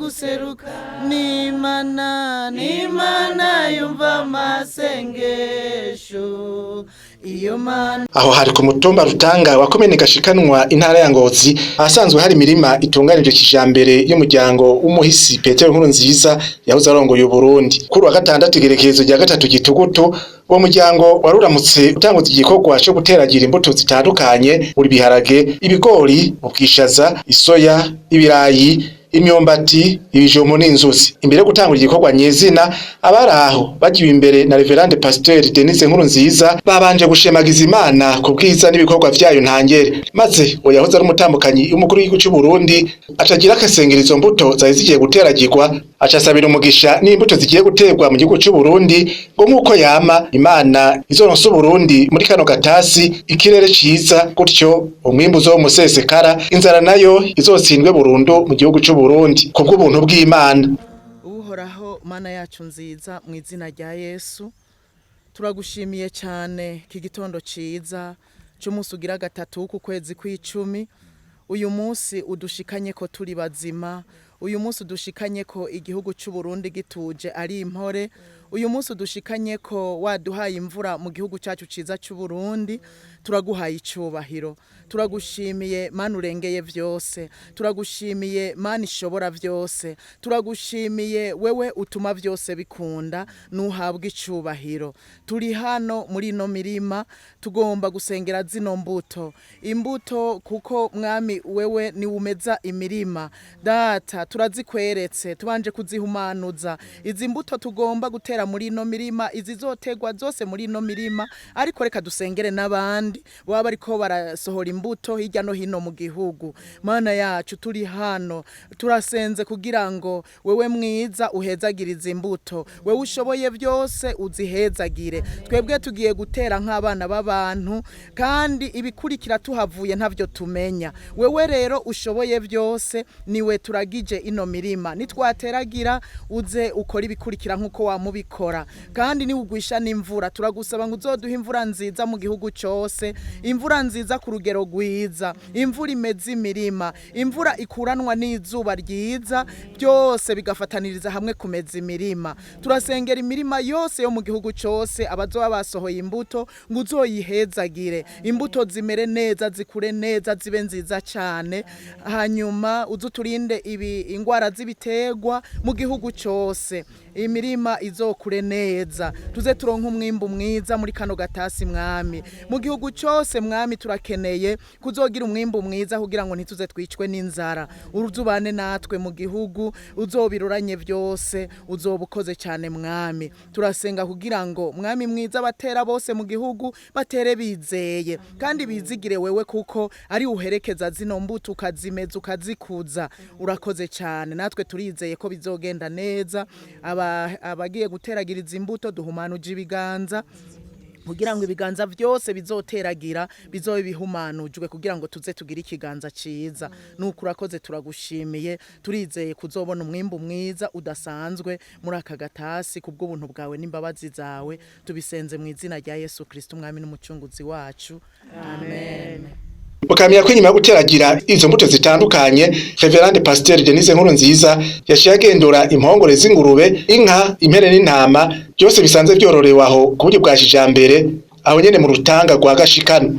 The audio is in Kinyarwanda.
guseruka n'Imana yumva amasengesho iyo mana. Aho hari ku mutumba Rutanga wa komine Gashikanwa intara ya Ngozi ahasanzwe hari imirima itunganije kijambere y'umuryango w'umuhisi Petero Nkurunziza yahoze arongoye Burundi. Kuri wa gatandatu igerekezo rya gatatu gitugutu uwo muryango waruramutse utanguza igikorwa cyo guteragira imbuto zitandukanye muri biharage, ibigori, ubwishaza, isoya, ibirayi, imyumbati, ibijumbu n'inzuzi. Imbere yo gutangura igikorwa nyezina abaraho bagiwe imbere na Reverend Pasteur Denise Nkurunziza babanje gushemagiza Imana ku bwiza n'ibikorwa vyayo ntangere, maze oyahoze ari umutambukanyi w'umukuru w'igihugu cy'u Burundi acagira akasengerizo mbuto zari zigiye guteragirwa, acasabira umugisha n'imbuto zigiye guterwa mu gihugu cy'u Burundi ngo nkuko yama Imana izoronsa Burundi muri kano gatasi ikirere ciza, gutyo umwimbu uzo musesekara, inzara nayo izotsindwe burundu mu gihugu cy'u Burundi kubw'ubuntu bw'Imana. Uhoraho Mana yacu nziza, mu izina rya Yesu turagushimiye cyane iki gitondo ciza cy'umunsi ugira gatatu ku kwezi kw'icumi. Uyu munsi udushikanye ko turi bazima, uyu munsi udushikanye ko igihugu cy'u Burundi gituje ari impore, uyu munsi udushikanye ko waduhaye imvura mu gihugu cyacu ciza cy'u Burundi. Turaguhaye icubahiro, turagushimiye Mana urengeye vyose, turagushimiye Mana ishobora vyose, turagushimiye wewe utuma vyose bikunda, nuhabwe icubahiro. Turi hano muri no mirima tugomba gusengera zino imbuto kuko mwami wewe ni umeza imirima. Data turazikweretse tubanje kuzihumanuza, izi mbuto tugomba gutera muri no mirima, izizotegwa zose muri no mirima, ariko reka dusengere n'abandi baba bariko barasohora imbuto hirya no hino mu gihugu. Mana yacu turi hano turasenze kugira ngo wewe mwiza uhezagirize imbuto, wewe ushoboye byose uzihezagire. Twebwe tugiye gutera nk'abana b'abantu kandi ibikurikira tuhavuye ntavyo tumenya. Wewe rero ushoboye byose niwe turagije ino mirima, nitwateragira uze ukora ibikurikira nkuko wamubikora, kandi ni ugwisha n'imvura. Turagusaba ngo uzoduha imvura nziza mu gihugu cyose, imvura nziza ku rugero rwiza, imvura imeze imirima, imvura ikuranwa n'izuba ryiza, byose bigafataniriza hamwe kumeza imirima. Turasengera imirima yose yo mu gihugu cyose, abazoba basohoye imbuto ngo uzoyihezagire, imbuto zimere neza, zikure neza, zibe nziza cyane. Hanyuma uzuturinde ingwara z'ibiterwa mu gihugu cyose, imirima izokure neza, tuze turonka umwimbu mwiza muri kano gatasi mwami. Mu gihugu cyose mwami turakeneye kuzogira umwimbu mwiza kugira ngo ntituze twicwe n'inzara. Uruzubane natwe mu gihugu, uzobiruranye byose, uzobukoze cyane mwami. Turasenga kugira ngo mwami mwiza batera bose mu gihugu batere bizeye kandi bizigire wewe, kuko ari uherekeza zino mbuto ukazimeza ukazikuza. Urakoze cyane, natwe turizeye ko bizogenda neza. Abagiye guteragiriza imbuto duhumanuje ibiganza kugira ngo ibiganza byose bizoteragira bizobe bihumanujwe kugira ngo tuze tugire ikiganza ciza. Nuko urakoze, turagushimiye, turizeye kuzobona umwimbu mwiza udasanzwe muri aka gatasi kubw'ubuntu bwawe n'imbabazi zawe. Tubisenze mu izina rya Yesu Kristo umwami n'umucunguzi wacu, amen. Mukamira ko inyuma yo guteragira izo mbuto zitandukanye, Reverend Pasteur Denise Nkurunziza yashiye agendura impongore z'ingurube, inka, impene n'intama, byose bisanze byororewe aho ku buryo bwa kijambere aho nyene mu Rutanga rwa Gashikanwa.